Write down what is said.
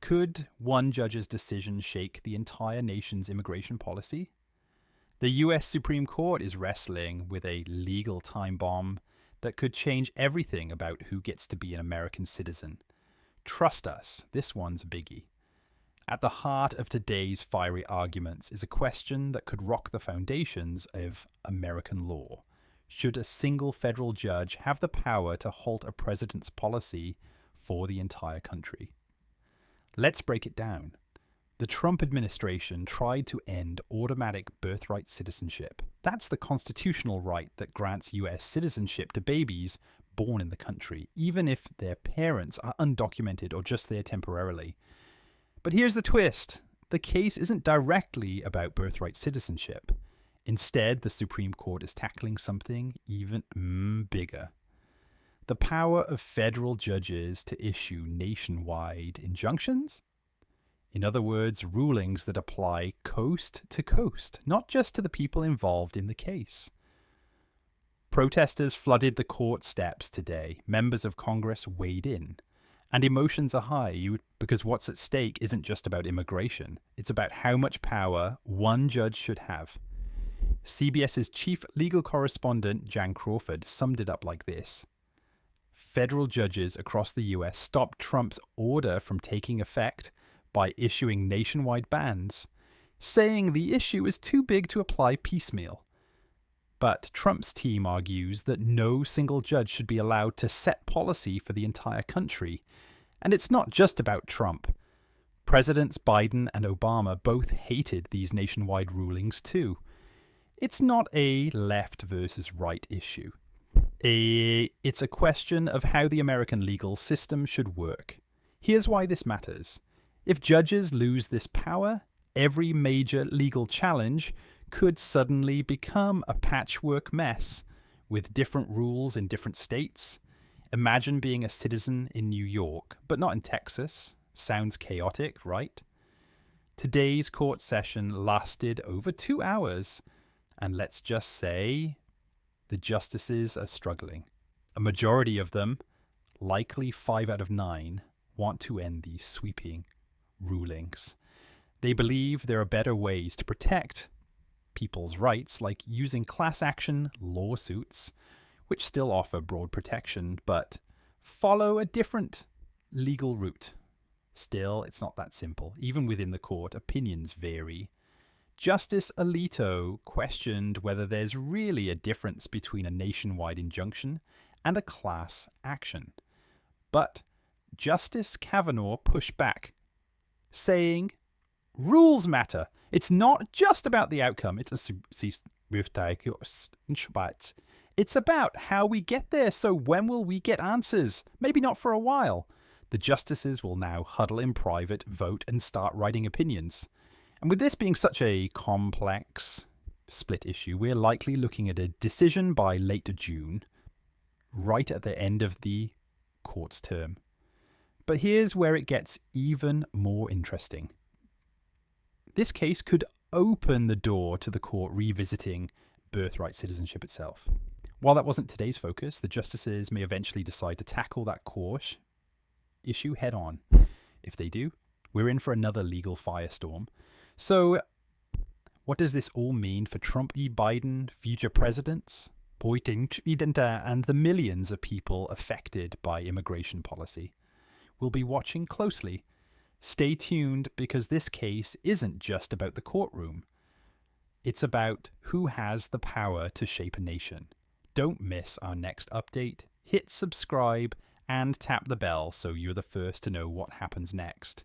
Could one judge's decision shake the entire nation's immigration policy? The US Supreme Court is wrestling with a legal time bomb that could change everything about who gets to be an American citizen. Trust us, this one's a biggie. At the heart of today's fiery arguments is a question that could rock the foundations of American law. Should a single federal judge have the power to halt a president's policy for the entire country? Let's break it down. The Trump administration tried to end automatic birthright citizenship. That's the constitutional right that grants US citizenship to babies born in the country, even if their parents are undocumented or just there temporarily. But here's the twist. The case isn't directly about birthright citizenship. Instead, the Supreme Court is tackling something even bigger. The power of federal judges to issue nationwide injunctions? In other words, rulings that apply coast to coast, not just to the people involved in the case. Protesters flooded the court steps today. Members of Congress weighed in. And emotions are high because what's at stake isn't just about immigration. It's about how much power one judge should have. CBS's chief legal correspondent, Jan Crawford, summed it up like this. Federal judges across the US stopped Trump's order from taking effect by issuing nationwide bans, saying the issue is too big to apply piecemeal. But Trump's team argues that no single judge should be allowed to set policy for the entire country. And it's not just about Trump. Presidents Biden and Obama both hated these nationwide rulings too. It's not a left versus right issue. It's a question of how the American legal system should work. Here's why this matters. If judges lose this power, every major legal challenge could suddenly become a patchwork mess with different rules in different states. Imagine being a citizen in New York, but not in Texas. Sounds chaotic, right? Today's court session lasted over 2 hours, and let's just say the justices are struggling. A majority of them, likely 5 out of 9, want to end these sweeping rulings. They believe there are better ways to protect people's rights, like using class action lawsuits, which still offer broad protection, but follow a different legal route. Still, it's not that simple. Even within the court, opinions vary. Justice Alito questioned whether there's really a difference between a nationwide injunction and a class action. But Justice Kavanaugh pushed back, saying, rules matter. It's not just about the outcome. It's about how we get there. So when will we get answers? Maybe not for a while. The justices will now huddle in private, vote, and start writing opinions. And with this being such a complex split issue, we're likely looking at a decision by late June, right at the end of the court's term. But here's where it gets even more interesting. This case could open the door to the court revisiting birthright citizenship itself. While that wasn't today's focus, the justices may eventually decide to tackle that court issue head on. If they do, we're in for another legal firestorm. So, what does this all mean for Trump v. Biden, future presidents, and the millions of people affected by immigration policy? We'll be watching closely. Stay tuned, because this case isn't just about the courtroom. It's about who has the power to shape a nation. Don't miss our next update. Hit subscribe and tap the bell so you're the first to know what happens next.